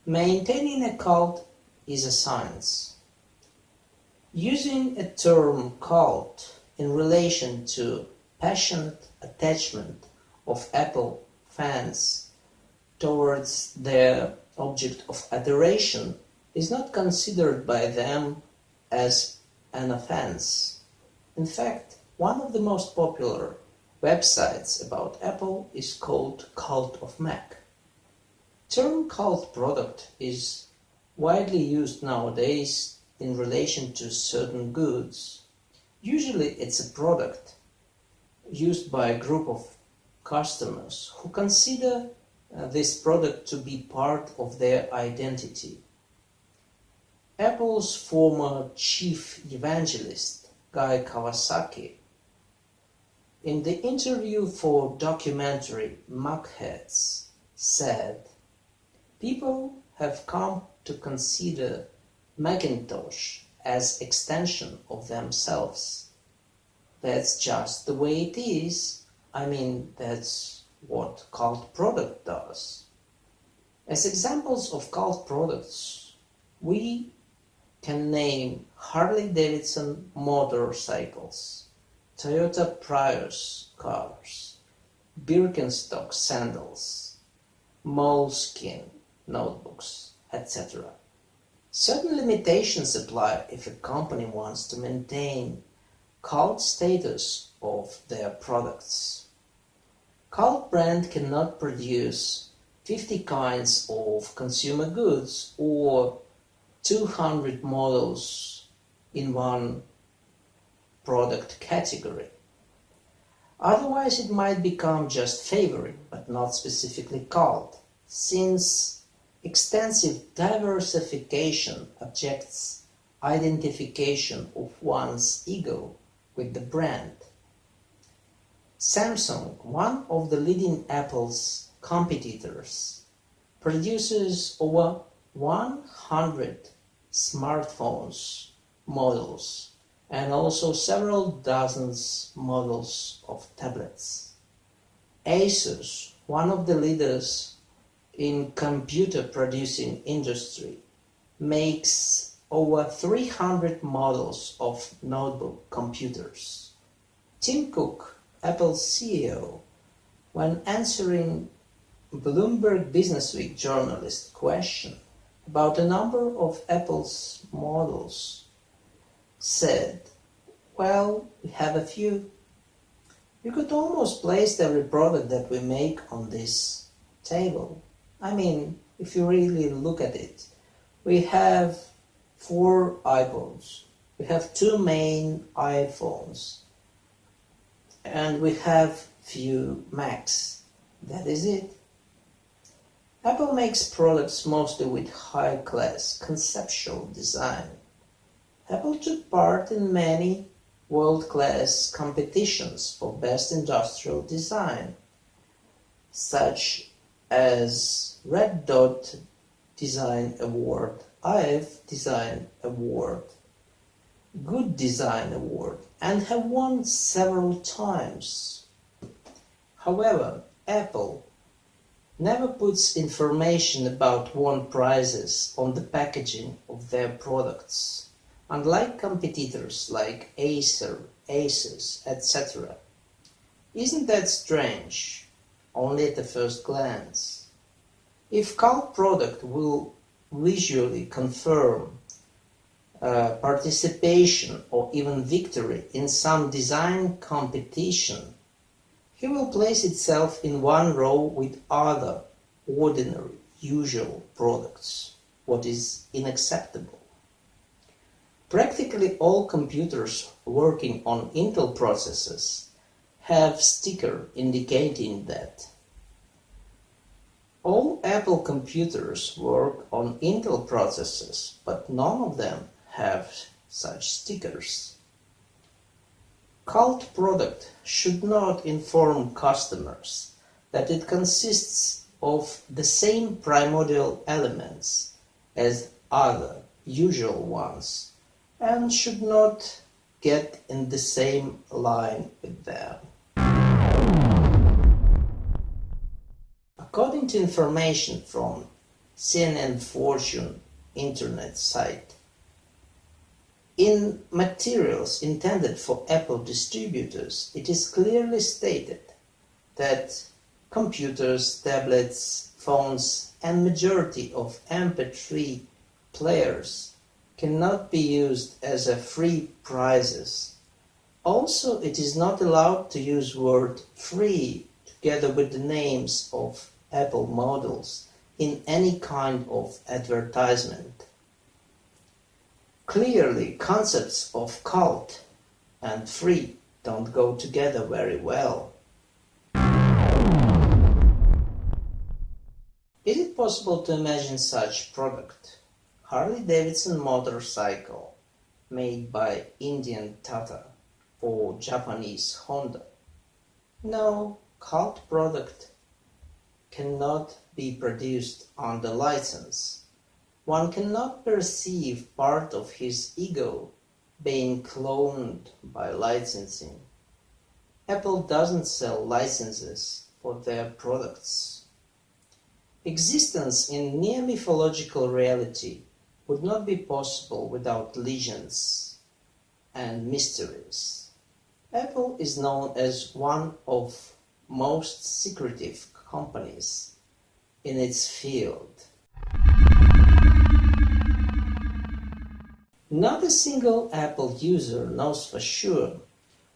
Maintaining a cult is a science. Using a term cult in relation to passionate attachment of Apple fans towards their object of adoration is not considered by them as an offense. In fact, one of the most popular websites about Apple is called Cult of Mac. Term cult product is widely used nowadays in relation to certain goods. Usually it's a product used by a group of customers who consider this product to be part of their identity. Apple's former chief evangelist, Guy Kawasaki, in the interview for documentary Macheads, said, "People have come to consider Macintosh as extension of themselves. That's just the way it is. I mean, that's what cult product does." As examples of cult products, we can name Harley-Davidson motorcycles, Toyota Prius cars, Birkenstock sandals, Moleskine notebooks, etc. Certain limitations apply if a company wants to maintain cult status of their products. Cult brand cannot produce 50 kinds of consumer goods or 200 models in one product category. Otherwise it might become just favorite but not specifically cult, since extensive diversification objects identification of one's ego with the brand. Samsung, one of the leading Apple's competitors, produces over 100 smartphones models and also several dozens models of tablets. Asus, one of the leaders in computer producing industry, makes over 300 models of notebook computers. Tim Cook, Apple's CEO, when answering Bloomberg Businessweek journalist question about a number of Apple's models, said, "Well, we have a few. You could almost place every product that we make on this table. I mean, if you really look at it, we have 4 iPods, we have 2 main iPhones, and we have few Macs. That is it." Apple makes products mostly with high-class conceptual design. Apple took part in many world-class competitions for best industrial design, such as Red Dot Design Award, iF Design Award, Good Design Award, and have won several times. However, Apple never puts information about won prizes on the packaging of their products, unlike competitors like Acer, Asus, etc. Isn't that strange? Only at the first glance. If cult product will visually confirm participation or even victory in some design competition, he will place itself in one row with other ordinary, usual products, what is unacceptable. Practically all computers working on Intel processors have sticker indicating that. All Apple computers work on Intel processors, but none of them have such stickers. Cult product should not inform customers that it consists of the same primordial elements as other usual ones and should not get in the same line with them. According to information from CNN Fortune internet site. In materials intended for Apple distributors, it is clearly stated that computers, tablets, phones, and majority of MP3 players cannot be used as a free prizes. Also, it is not allowed to use word free together with the names of Apple models in any kind of advertisement. Clearly, concepts of cult and free don't go together very well. Is it possible to imagine such product? Harley-Davidson motorcycle made by Indian Tata or Japanese Honda? No, cult product cannot be produced under license. One cannot perceive part of his ego being cloned by licensing. Apple doesn't sell licenses for their products. Existence in near-mythological reality would not be possible without legends and mysteries. Apple is known as one of most secretive companies in its field. Not a single Apple user knows for sure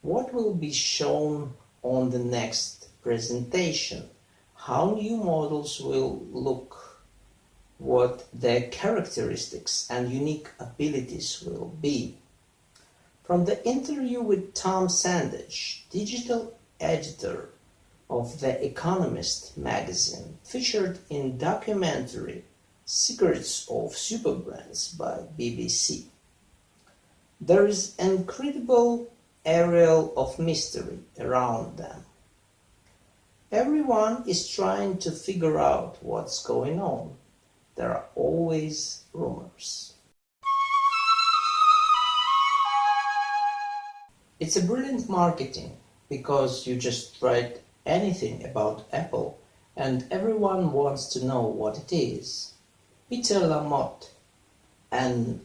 what will be shown on the next presentation, how new models will look, what their characteristics and unique abilities will be. From the interview with Tom Sandage, digital editor of The Economist magazine, featured in documentary Secrets of Superbrands by BBC, there is an incredible aureole of mystery around them. Everyone is trying to figure out what's going on. There are always rumors. It's a brilliant marketing because you just write anything about Apple and everyone wants to know what it is. Peter Lamotte, an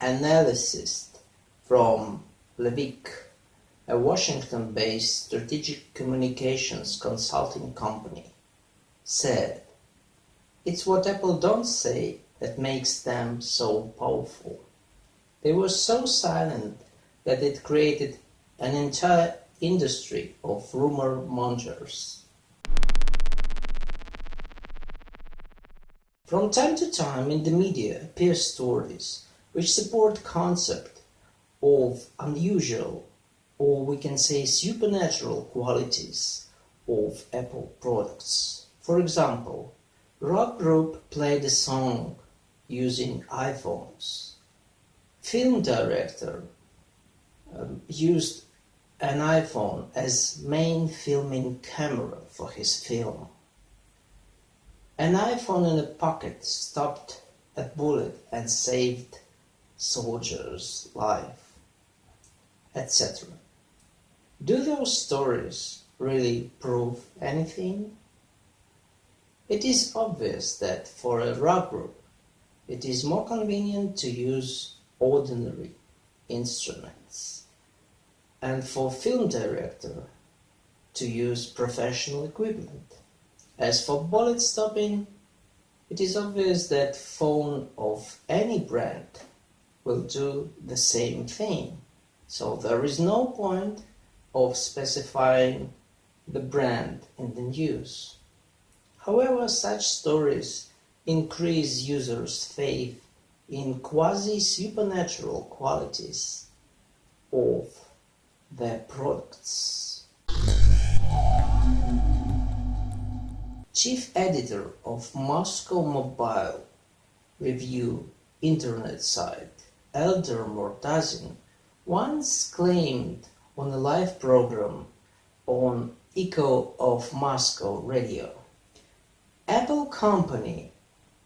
analyst from Levick, a Washington-based strategic communications consulting company, said, "It's what Apple don't say that makes them so powerful. They were so silent that it created an entire industry of rumor mongers." From time to time in the media appear stories which support concept of unusual, or we can say supernatural qualities of Apple products. For example, rock group played a song using iPhones. Film director used an iPhone as main filming camera for his film. An iPhone in a pocket stopped a bullet and saved soldier's life, etc. Do those stories really prove anything? It is obvious that for a rock group, it is more convenient to use ordinary instruments, and for film director to use professional equipment. As for bullet stopping, it is obvious that phone of any brand will do the same thing, so there is no point of specifying the brand in the news. However, such stories increase users' faith in quasi-supernatural qualities of their products. Chief editor of Moscow Mobile Review internet site, Eldar Mortazin, once claimed on a live program on Echo of Moscow radio, "Apple company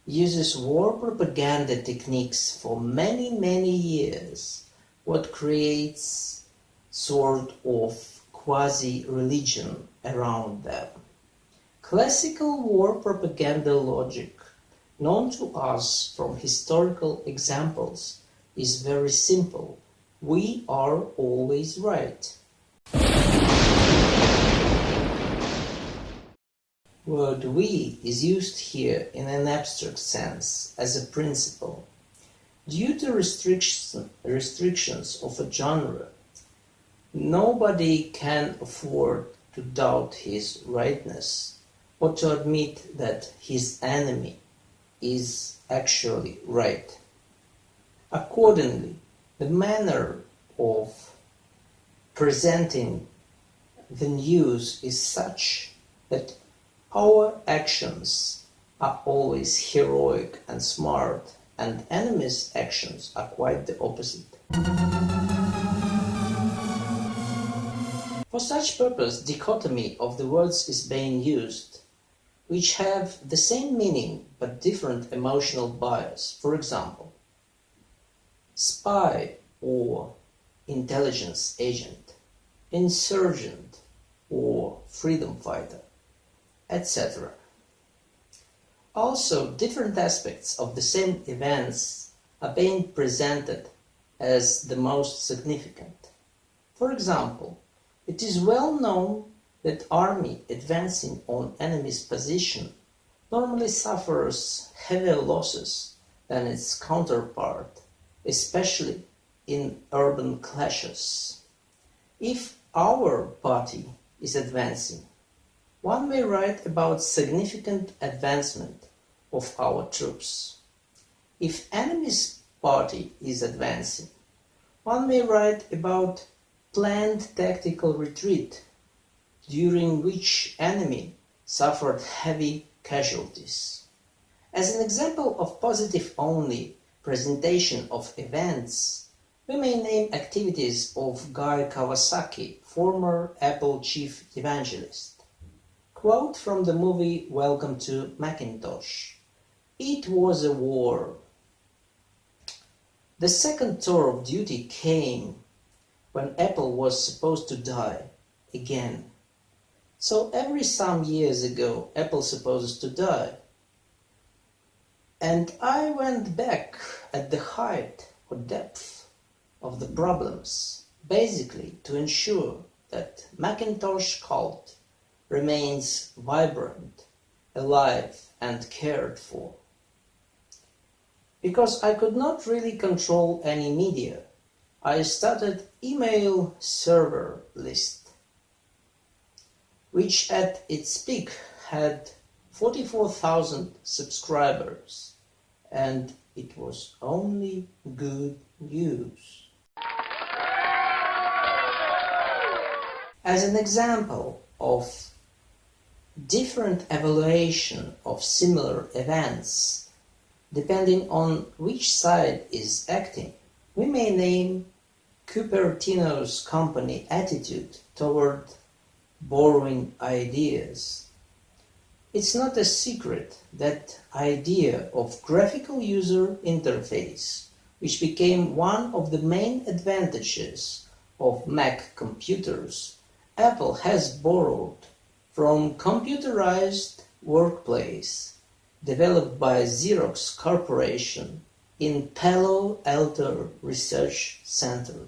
uses war propaganda techniques for many years, what creates sort of quasi-religion around them. Classical war propaganda logic known to us from historical examples is very simple. We are always right. Word "we" is used here in an abstract sense as a principle. Due to restrictions of a genre, nobody can afford to doubt his rightness or to admit that his enemy is actually right. Accordingly, the manner of presenting the news is such that our actions are always heroic and smart, and enemies' actions are quite the opposite. For such purpose, dichotomy of the words is being used, which have the same meaning but different emotional bias. For example, spy or intelligence agent, insurgent or freedom fighter, etc. Also, different aspects of the same events are being presented as the most significant. For example, it is well known that army advancing on enemy's position normally suffers heavier losses than its counterpart, especially in urban clashes. If our party is advancing, one may write about significant advancement of our troops. If enemy's party is advancing, one may write about planned tactical retreat, during which enemy suffered heavy casualties. As an example of positive-only presentation of events, we may name activities of Guy Kawasaki, former Apple chief evangelist. Quote from the movie Welcome to Macintosh. "It was a war. The second tour of duty came when Apple was supposed to die again. So every some years ago, Apple supposes to die. And I went back at the height or depth of the problems, basically to ensure that Macintosh cult remains vibrant, alive and cared for. Because I could not really control any media, I started email server list, which at its peak had 44,000 subscribers, and it was only good news." As an example of different evaluation of similar events, depending on which side is acting, we may name Cupertino's company attitude toward borrowing ideas. It's not a secret that idea of graphical user interface, which became one of the main advantages of Mac computers, Apple has borrowed from computerized workplace developed by Xerox Corporation in Palo Alto Research Center.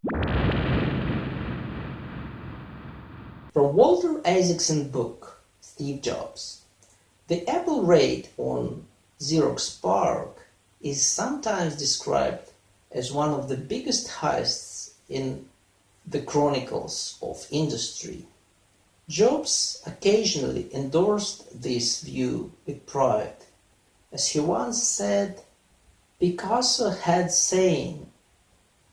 From Walter Isaacson's book, Steve Jobs, the Apple raid on Xerox PARC is sometimes described as one of the biggest heists in the chronicles of industry. Jobs occasionally endorsed this view with pride. As he once said, Picasso had saying,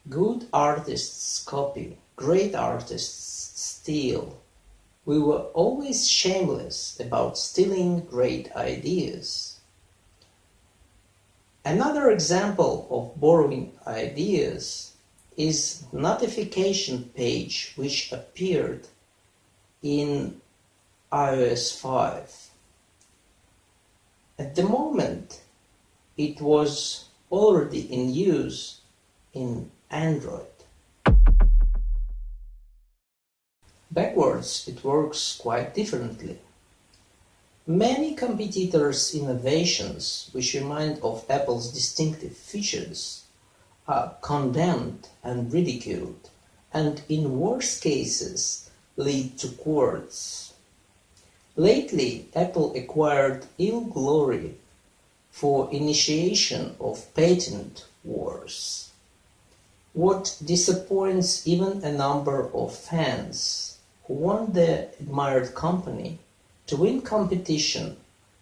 "Good artists copy, great artists steal." We were always shameless about stealing great ideas. Another example of borrowing ideas is notification page which appeared in iOS 5. At the moment, it was already in use in Android. Backwards, it works quite differently. Many competitors' innovations, which remind of Apple's distinctive features, are condemned and ridiculed, and in worse cases lead to courts. Lately, Apple acquired ill glory for initiation of patent wars. What disappoints even a number of fans who want their admired company to win competition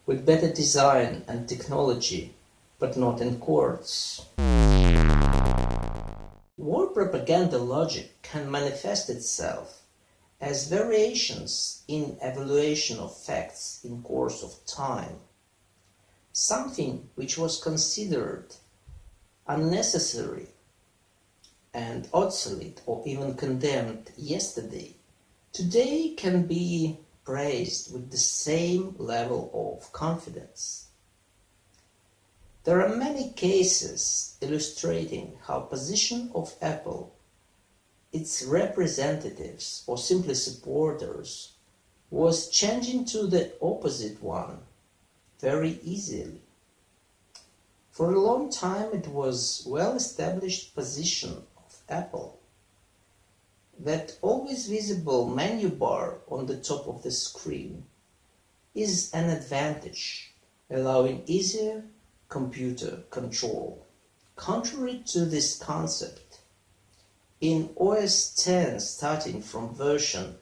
with better design and technology, but not in courts. War propaganda logic can manifest itself as variations in evaluation of facts in course of time. Something which was considered unnecessary and obsolete or even condemned yesterday, today can be praised with the same level of confidence. There are many cases illustrating how position of Apple, its representatives or simply supporters, was changing to the opposite one very easily. For a long time it was well-established position of Apple that always visible menu bar on the top of the screen is an advantage, allowing easier computer control. Contrary to this concept, in OS X starting from version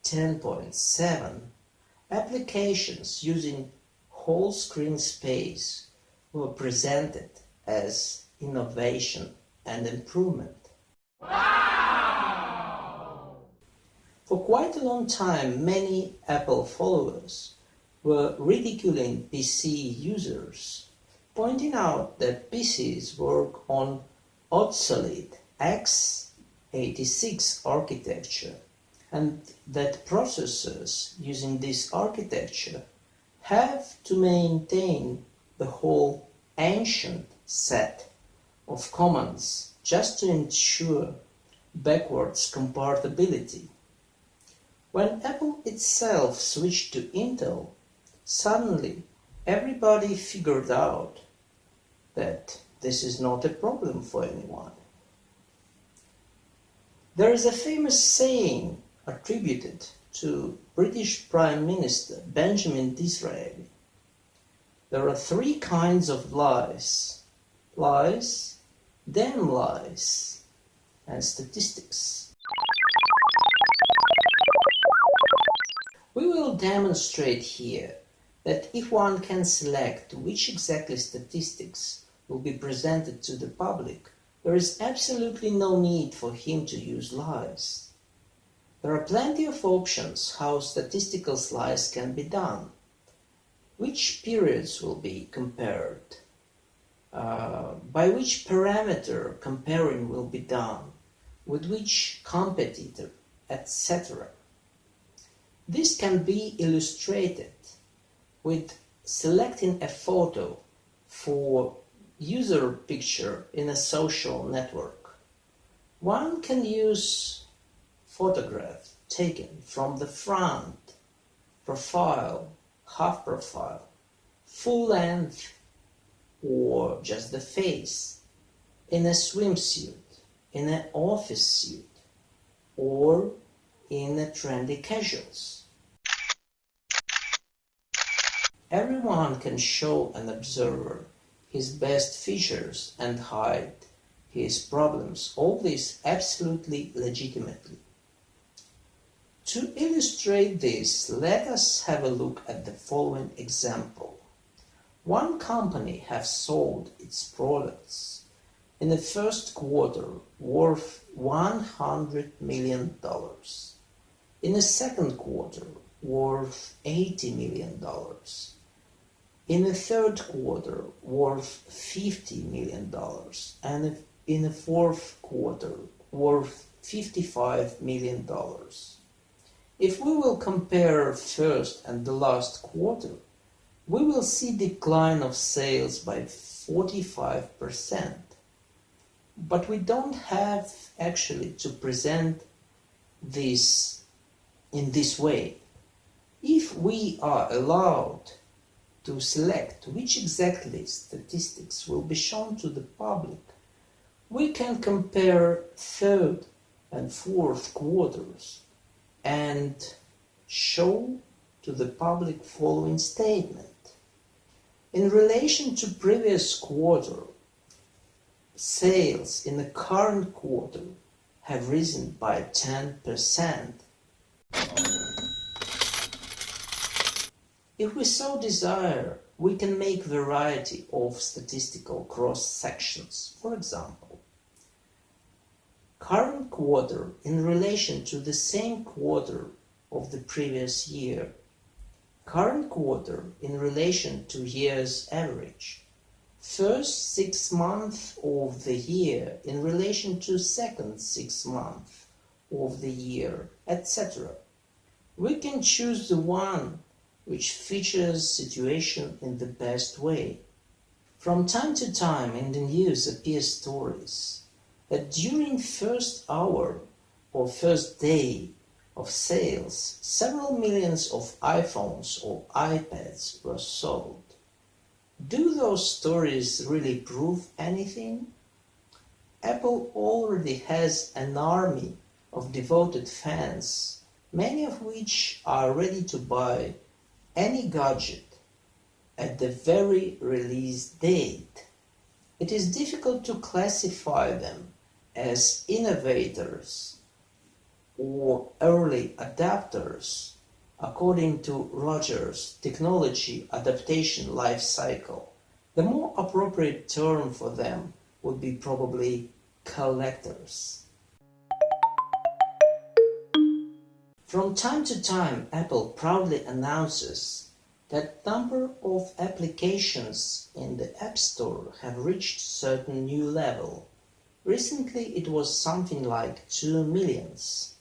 10.7, applications using whole screen space were presented as innovation and improvement. For quite a long time, many Apple followers were ridiculing PC users, pointing out that PCs work on obsolete x86 architecture and that processors using this architecture have to maintain the whole ancient set of commands just to ensure backwards compatibility. When Apple itself switched to Intel, suddenly everybody figured out that this is not a problem for anyone. There is a famous saying attributed to British Prime Minister Benjamin Disraeli. There are three kinds of lies: lies, damn lies, and statistics. We will demonstrate here that if one can select which exactly statistics will be presented to the public, there is absolutely no need for him to use lies. There are plenty of options how statistical lies can be done. Which periods will be compared? By which parameter comparing will be done? With which competitor, etc. This can be illustrated with selecting a photo for user picture in a social network. One can use photograph taken from the front, profile, half profile, full length, or just the face, in a swimsuit, in an office suit, or in a trendy casuals. Everyone can show an observer his best features and hide his problems, all this absolutely legitimately. To illustrate this, let us have a look at the following example. One company has sold its products in the first quarter worth $100 million. In the second quarter worth $80 million. In the third quarter worth $50 million. And in the fourth quarter worth $55 million. If we will compare first and the last quarter, we will see decline of sales by 45%. But we don't have actually to present this in this way. If we are allowed to select which exactly statistics will be shown to the public, we can compare third and fourth quarters and show to the public following statement. In relation to previous quarter, sales in the current quarter have risen by 10%. If we so desire, we can make variety of statistical cross-sections. For example, current quarter in relation to the same quarter of the previous year, current quarter in relation to year's average, first 6 months of the year in relation to second 6 months of the year, etc. We can choose the one which features situation in the best way. From time to time in the news appear stories that during first hour or first day of sales, several millions of iPhones or iPads were sold. Do those stories really prove anything? Apple already has an army of devoted fans, many of which are ready to buy any gadget at the very release date. It is difficult to classify them as innovators or early adapters according to Rogers' technology adaptation life cycle. The more appropriate term for them would be probably collectors. From time to time, Apple proudly announces that number of applications in the App Store have reached certain new level. Recently it was something like 2 millions.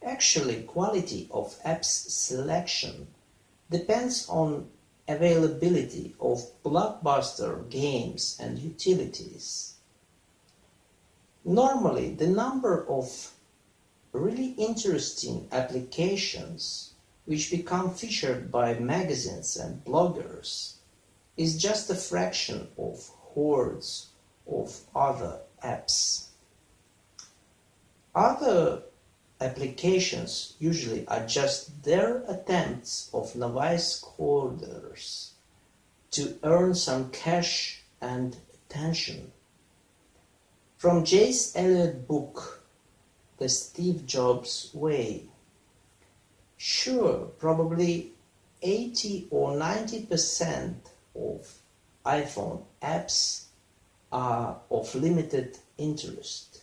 Actually, quality of apps selection depends on availability of blockbuster games and utilities. Normally, the number of really interesting applications which become featured by magazines and bloggers is just a fraction of hordes of other apps. Other applications usually are just their attempts of novice coders to earn some cash and attention. From J.S. Eliot book, The Steve Jobs Way. Sure, probably 80 or 90% of iPhone apps are of limited interest.